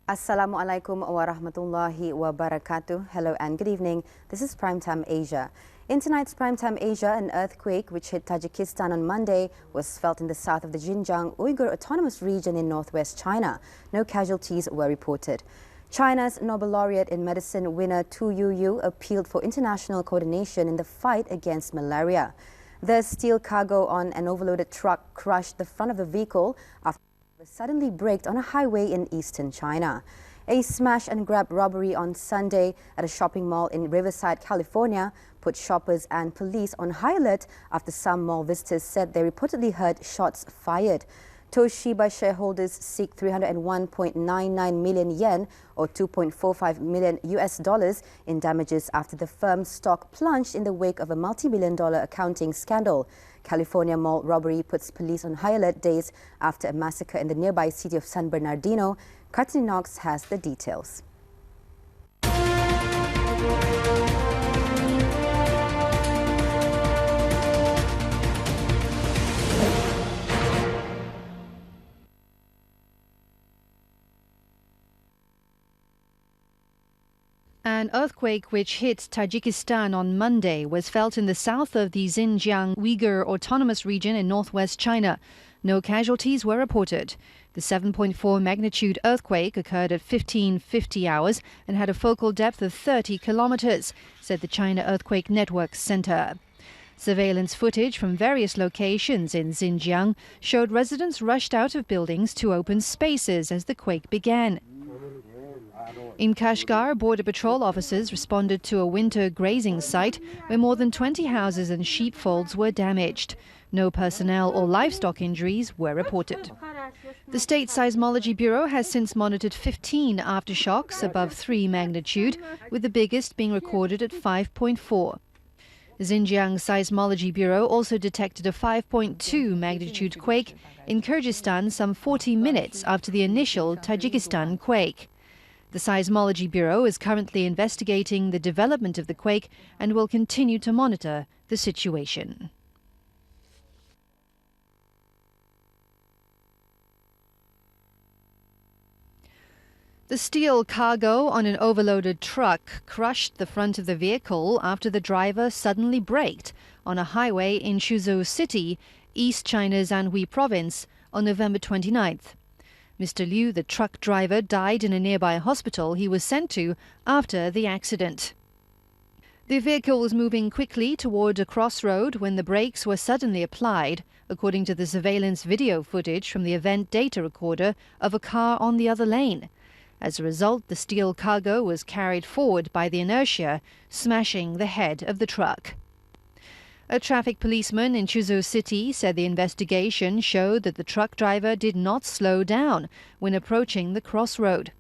Assalamualaikum warahmatullahi wabarakatuh. Hello and good evening. This is Primetime Asia. In tonight's Primetime Asia, an earthquake which hit Tajikistan on Monday was felt in the south of the Xinjiang Uyghur Autonomous Region in northwest China. No casualties were reported. China's Nobel laureate in medicine winner Tu Youyou appealed for international coordination in the fight against malaria. The steel cargo on an overloaded truck crushed the front of the vehicle after suddenly braked on a highway in eastern China. A smash-and-grab robbery on Sunday at a shopping mall in Riverside, California, put shoppers and police on high alert after some mall visitors said they reportedly heard shots fired. Toshiba shareholders seek 301.99 million yen or $2.45 million in damages after the firm's stock plunged in the wake of a multi-million-dollar accounting scandal. California mall robbery puts police on high alert days after a massacre in the nearby city of San Bernardino. Courtney Knox has the details. An earthquake which hit Tajikistan on Monday was felt in the south of the Xinjiang Uyghur Autonomous Region in northwest China. No casualties were reported. The 7.4 magnitude earthquake occurred at 15:50 hours and had a focal depth of 30 kilometers, said the China Earthquake Network Center. Surveillance footage from various locations in Xinjiang showed residents rushed out of buildings to open spaces as the quake began. In Kashgar, Border Patrol officers responded to a winter grazing site where more than 20 houses and sheepfolds were damaged. No personnel or livestock injuries were reported. The State Seismology Bureau has since monitored 15 aftershocks above 3 magnitude, with the biggest being recorded at 5.4. The Xinjiang Seismology Bureau also detected a 5.2 magnitude quake in Kyrgyzstan some 40 minutes after the initial Tajikistan quake. The Seismology Bureau is currently investigating the development of the quake and will continue to monitor the situation. The steel cargo on an overloaded truck crushed the front of the vehicle after the driver suddenly braked on a highway in Suzhou City, East China's Anhui province, on November 29th. Mr. Liu, the truck driver, died in a nearby hospital he was sent to after the accident. The vehicle was moving quickly toward a crossroad when the brakes were suddenly applied, according to the surveillance video footage from the event data recorder of a car on the other lane. As a result, the steel cargo was carried forward by the inertia, smashing the head of the truck. A traffic policeman in Suzhou City said the investigation showed that the truck driver did not slow down when approaching the crossroad.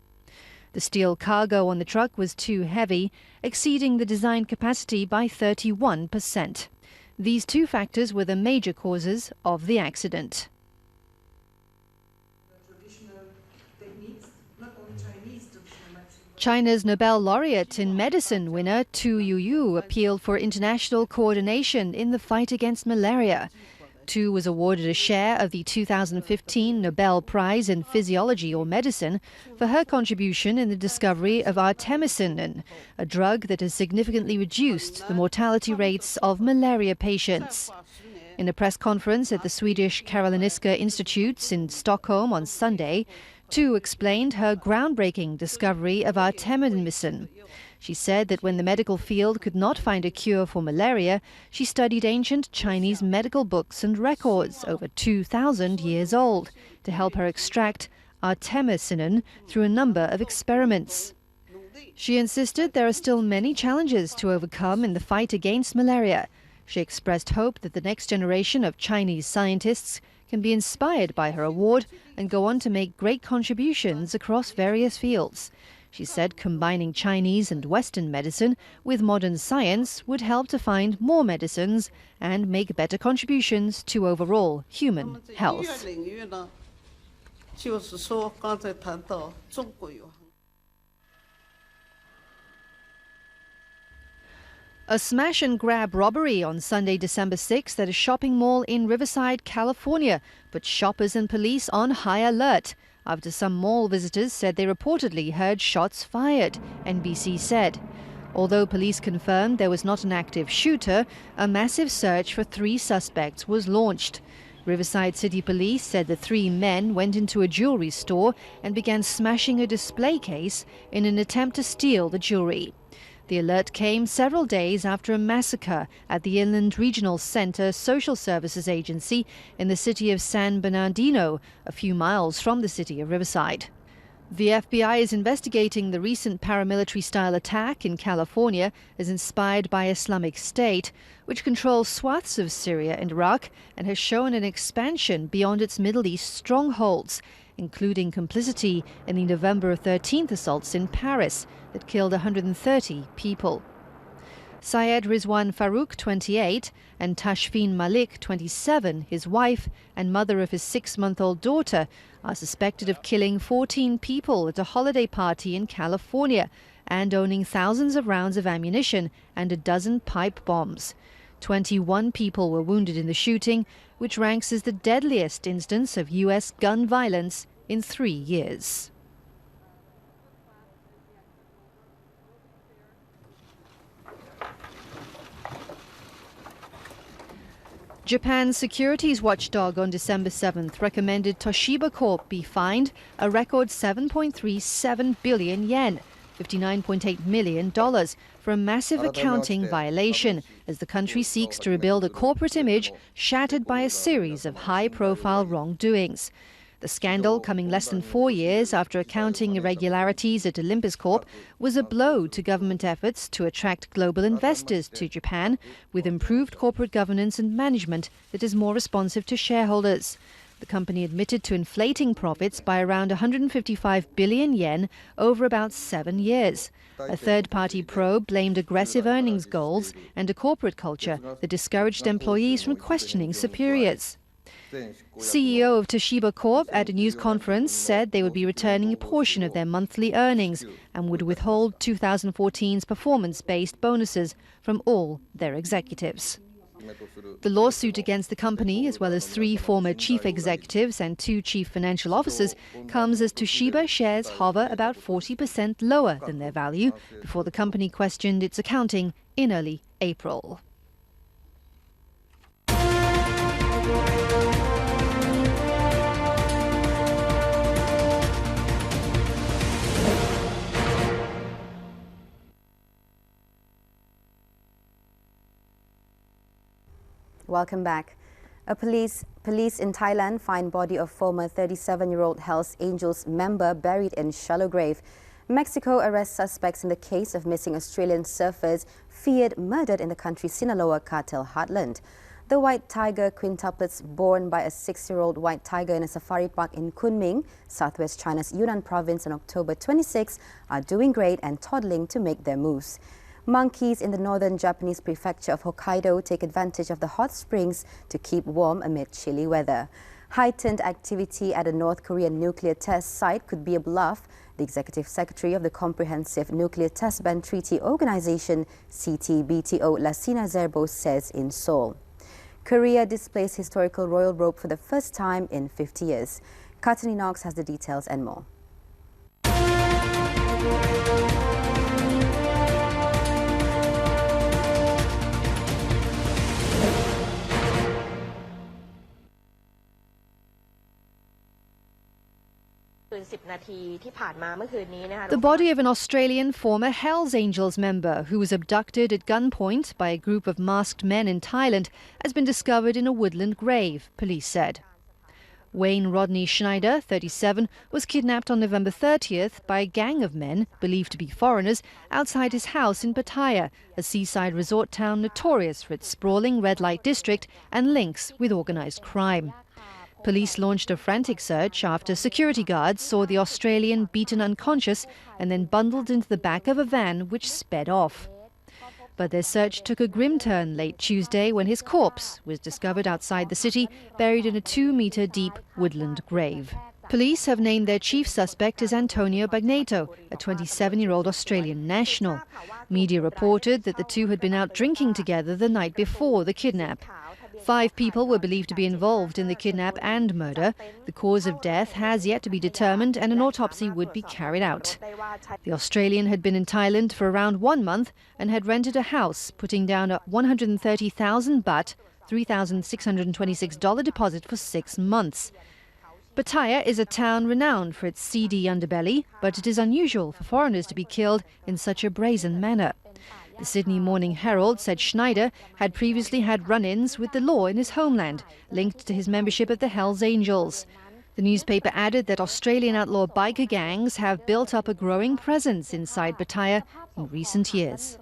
The steel cargo on the truck was too heavy, exceeding the design capacity by 31%. These two factors were the major causes of the accident. China's Nobel laureate in medicine winner Tu Youyou appealed for international coordination in the fight against malaria. Tu was awarded a share of the 2015 Nobel Prize in Physiology or Medicine for her contribution in the discovery of artemisinin, a drug that has significantly reduced the mortality rates of malaria patients. In a press conference at the Swedish Karolinska Institute in Stockholm on Sunday, Tu explained her groundbreaking discovery of artemisinin. She said that when the medical field could not find a cure for malaria, she studied ancient Chinese medical books and records over 2,000 years old to help her extract artemisinin through a number of experiments. She insisted there are still many challenges to overcome in the fight against malaria. She expressed hope that the next generation of Chinese scientists can be inspired by her award and go on to make great contributions across various fields. She said combining Chinese and Western medicine with modern science would help to find more medicines and make better contributions to overall human health. A smash-and-grab robbery on Sunday, December 6th at a shopping mall in Riverside, California, put shoppers and police on high alert after some mall visitors said they reportedly heard shots fired, NBC said. Although police confirmed there was not an active shooter, a massive search for 3 suspects was launched. Riverside City Police said the 3 men went into a jewelry store and began smashing a display case in an attempt to steal the jewelry. The alert came several days after a massacre at the Inland Regional Center Social Services Agency in the city of San Bernardino, a few miles from the city of Riverside. The FBI is investigating the recent paramilitary-style attack in California as inspired by Islamic State, which controls swaths of Syria and Iraq and has shown an expansion beyond its Middle East strongholds, including complicity in the November 13th assaults in Paris that killed 130 people. Syed Rizwan Farouk, 28, and Tashfeen Malik, 27, his wife and mother of his 6-month-old daughter, are suspected of killing 14 people at a holiday party in California and owning thousands of rounds of ammunition and a dozen pipe bombs. 21 people were wounded in the shooting, which ranks as the deadliest instance of U.S. gun violence in 3 years. Japan's securities watchdog on December 7th recommended Toshiba Corp be fined a record 7.37 billion yen, $59.8 million, for a massive accounting violation as the country seeks to rebuild a corporate image shattered by a series of high-profile wrongdoings. The scandal, coming less than 4 years after accounting irregularities at Olympus Corp, was a blow to government efforts to attract global investors to Japan with improved corporate governance and management that is more responsive to shareholders. The company admitted to inflating profits by around 155 billion yen over about 7 years. A third-party probe blamed aggressive earnings goals and a corporate culture that discouraged employees from questioning superiors. CEO of Toshiba Corp at a news conference said they would be returning a portion of their monthly earnings and would withhold 2014's performance-based bonuses from all their executives. The lawsuit against the company, as well as 3 former chief executives and 2 chief financial officers, comes as Toshiba shares hover about 40% lower than their value before the company questioned its accounting in early April. Welcome back. Police in Thailand find body of former 37-year-old Hells Angels member buried in shallow grave. Mexico arrests suspects in the case of missing Australian surfers feared murdered in the country's Sinaloa cartel heartland. The white tiger quintuplets born by a 6-year-old white tiger in a safari park in Kunming, southwest China's Yunnan province on October 26, are doing great and toddling to make their moves. Monkeys in the northern Japanese prefecture of Hokkaido take advantage of the hot springs to keep warm amid chilly weather. Heightened activity at a North Korean nuclear test site could be a bluff, the executive secretary of the Comprehensive Nuclear Test Ban Treaty Organization, CTBTO, Lassina Zerbo, says in Seoul. Korea displays historical royal robe for the first time in 50 years. Katani Knox has the details and more. The body of an Australian former Hells Angels member who was abducted at gunpoint by a group of masked men in Thailand has been discovered in a woodland grave, police said. Wayne Rodney Schneider, 37, was kidnapped on November 30th by a gang of men, believed to be foreigners, outside his house in Pattaya, a seaside resort town notorious for its sprawling red light district and links with organised crime. Police launched a frantic search after security guards saw the Australian beaten unconscious and then bundled into the back of a van which sped off. But their search took a grim turn late Tuesday when his corpse was discovered outside the city, buried in a 2-metre-deep woodland grave. Police have named their chief suspect as Antonio Bagnato, a 27-year-old Australian national. Media reported that the two had been out drinking together the night before the kidnap. 5 people were believed to be involved in the kidnap and murder. The cause of death has yet to be determined and an autopsy would be carried out. The Australian had been in Thailand for around 1 month and had rented a house, putting down a 130,000 baht, $3,626 deposit for 6 months. Pattaya is a town renowned for its seedy underbelly, but it is unusual for foreigners to be killed in such a brazen manner. The Sydney Morning Herald said Schneider had previously had run-ins with the law in his homeland, linked to his membership of the Hells Angels. The newspaper added that Australian outlaw biker gangs have built up a growing presence inside Pattaya in recent years.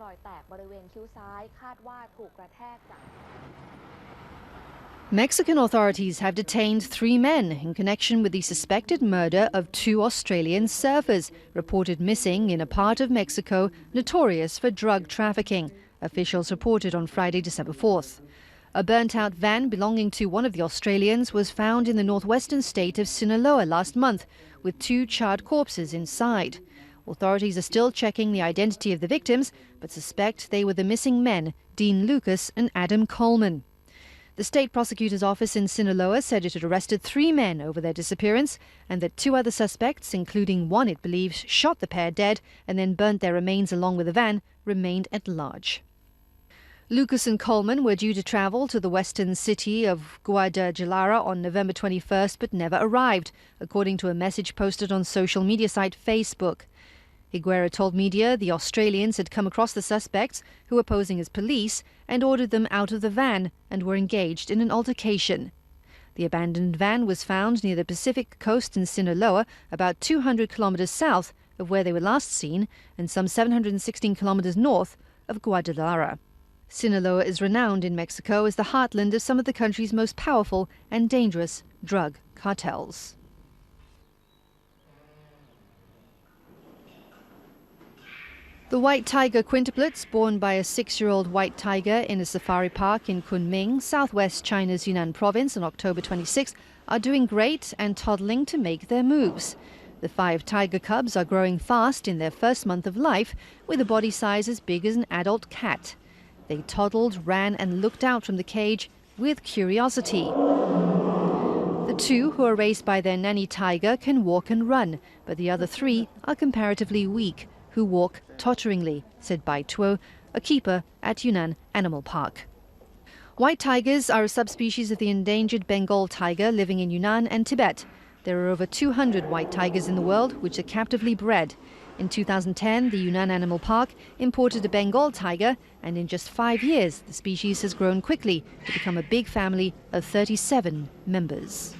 Mexican authorities have detained 3 men in connection with the suspected murder of 2 Australian surfers reported missing in a part of Mexico notorious for drug trafficking, officials reported on Friday, December 4th. A burnt-out van belonging to one of the Australians was found in the northwestern state of Sinaloa last month, with 2 charred corpses inside. Authorities are still checking the identity of the victims, but suspect they were the missing men, Dean Lucas and Adam Coleman. The state prosecutor's office in Sinaloa said it had arrested 3 men over their disappearance and that 2 other suspects, including one it believes shot the pair dead and then burnt their remains along with the van, remained at large. Lucas and Coleman were due to travel to the western city of Guadalajara on November 21st but never arrived, according to a message posted on social media site Facebook. Higuera told media the Australians had come across the suspects, who were posing as police, and ordered them out of the van and were engaged in an altercation. The abandoned van was found near the Pacific coast in Sinaloa, about 200 kilometers south of where they were last seen and some 716 kilometers north of Guadalajara. Sinaloa is renowned in Mexico as the heartland of some of the country's most powerful and dangerous drug cartels. The white tiger quintuplets, born by a 6-year-old white tiger in a safari park in Kunming, southwest China's Yunnan province on October 26, are doing great and toddling to make their moves. The 5 tiger cubs are growing fast in their first month of life, with a body size as big as an adult cat. They toddled, ran and looked out from the cage with curiosity. The 2 who are raised by their nanny tiger can walk and run, but the other 3 are comparatively weak, who walk totteringly, said Bai Tuo, a keeper at Yunnan Animal Park. White tigers are a subspecies of the endangered Bengal tiger living in Yunnan and Tibet. There are over 200 white tigers in the world, which are captively bred. In 2010, the Yunnan Animal Park imported a Bengal tiger, and in just 5 years, the species has grown quickly to become a big family of 37 members.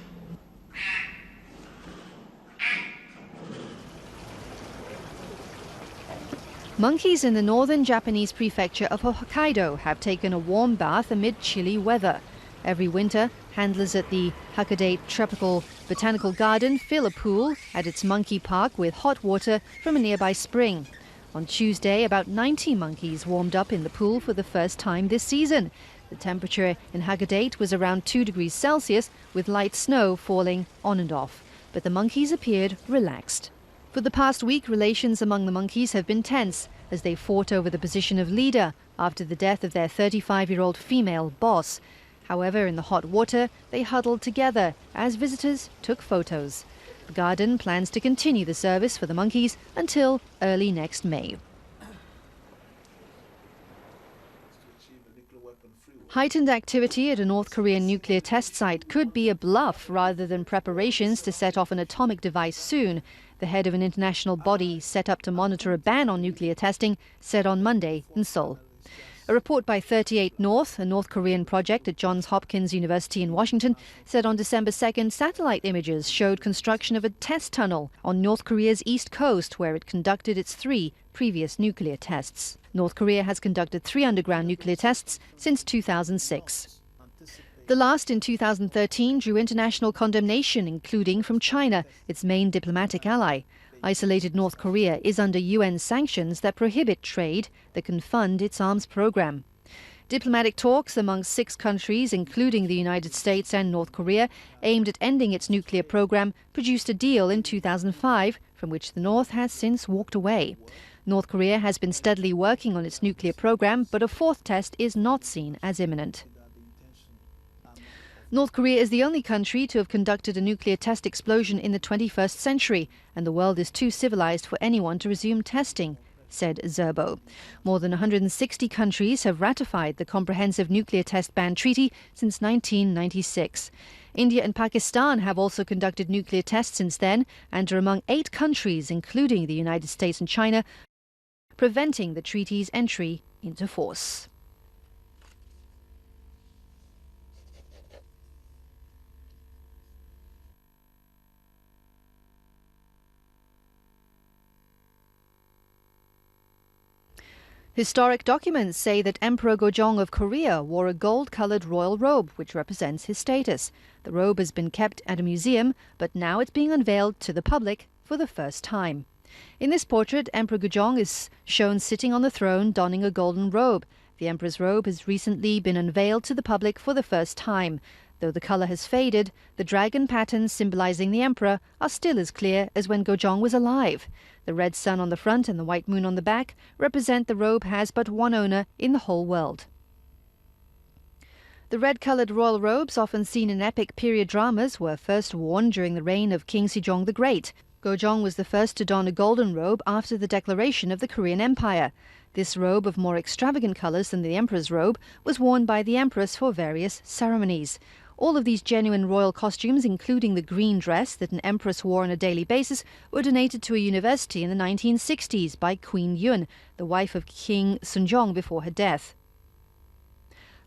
Monkeys in the northern Japanese prefecture of Hokkaido have taken a warm bath amid chilly weather. Every winter, handlers at the Hakodate Tropical Botanical Garden fill a pool at its monkey park with hot water from a nearby spring. On Tuesday, about 90 monkeys warmed up in the pool for the first time this season. The temperature in Hakodate was around 2 degrees Celsius, with light snow falling on and off. But the monkeys appeared relaxed. For the past week, relations among the monkeys have been tense as they fought over the position of leader after the death of their 35-year-old female boss. However, in the hot water, they huddled together as visitors took photos. The garden plans to continue the service for the monkeys until early next May. Heightened activity at a North Korean nuclear test site could be a bluff rather than preparations to set off an atomic device soon. The head of an international body set up to monitor a ban on nuclear testing said on Monday in Seoul. A report by 38 North, a North Korean project at Johns Hopkins University in Washington, said on December 2nd satellite images showed construction of a test tunnel on North Korea's east coast where it conducted its 3 previous nuclear tests. North Korea has conducted 3 underground nuclear tests since 2006. The last in 2013 drew international condemnation, including from China, its main diplomatic ally. Isolated North Korea is under UN sanctions that prohibit trade that can fund its arms program. Diplomatic talks among 6 countries, including the United States and North Korea, aimed at ending its nuclear program, produced a deal in 2005, from which the North has since walked away. North Korea has been steadily working on its nuclear program, but a 4th test is not seen as imminent. North Korea is the only country to have conducted a nuclear test explosion in the 21st century, and the world is too civilized for anyone to resume testing, said Zerbo. More than 160 countries have ratified the Comprehensive Nuclear Test Ban Treaty since 1996. India and Pakistan have also conducted nuclear tests since then and are among 8 countries, including the United States and China, preventing the treaty's entry into force. Historic documents say that Emperor Gojong of Korea wore a gold-coloured royal robe, which represents his status. The robe has been kept at a museum, but now it's being unveiled to the public for the first time. In this portrait, Emperor Gojong is shown sitting on the throne, donning a golden robe. The emperor's robe has recently been unveiled to the public for the first time. Though the colour has faded, the dragon patterns symbolising the emperor are still as clear as when Gojong was alive. The red sun on the front and the white moon on the back represent the robe has but one owner in the whole world. The red-coloured royal robes, often seen in epic period dramas, were first worn during the reign of King Sejong the Great. Gojong was the first to don a golden robe after the declaration of the Korean Empire. This robe, of more extravagant colours than the emperor's robe, was worn by the empress for various ceremonies. All of these genuine royal costumes, including the green dress that an empress wore on a daily basis, were donated to a university in the 1960s by Queen Yun, the wife of King Seonjong before her death.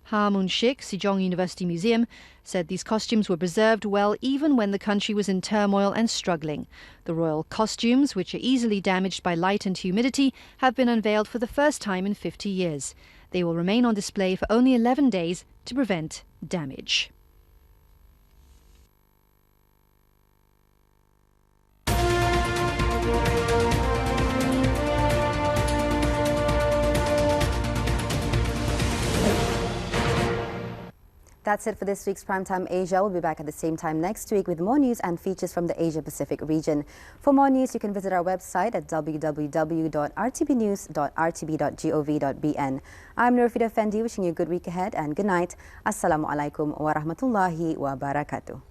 Ha Moon-sik, Sejong University Museum, said these costumes were preserved well even when the country was in turmoil and struggling. The royal costumes, which are easily damaged by light and humidity, have been unveiled for the first time in 50 years. They will remain on display for only 11 days to prevent damage. That's it for this week's Primetime Asia. We'll be back at the same time next week with more news and features from the Asia-Pacific region. For more news, you can visit our website at www.rtbnews.rtb.gov.bn. I'm Nurfida Fendi, wishing you a good week ahead and good night. Assalamualaikum warahmatullahi wabarakatuh.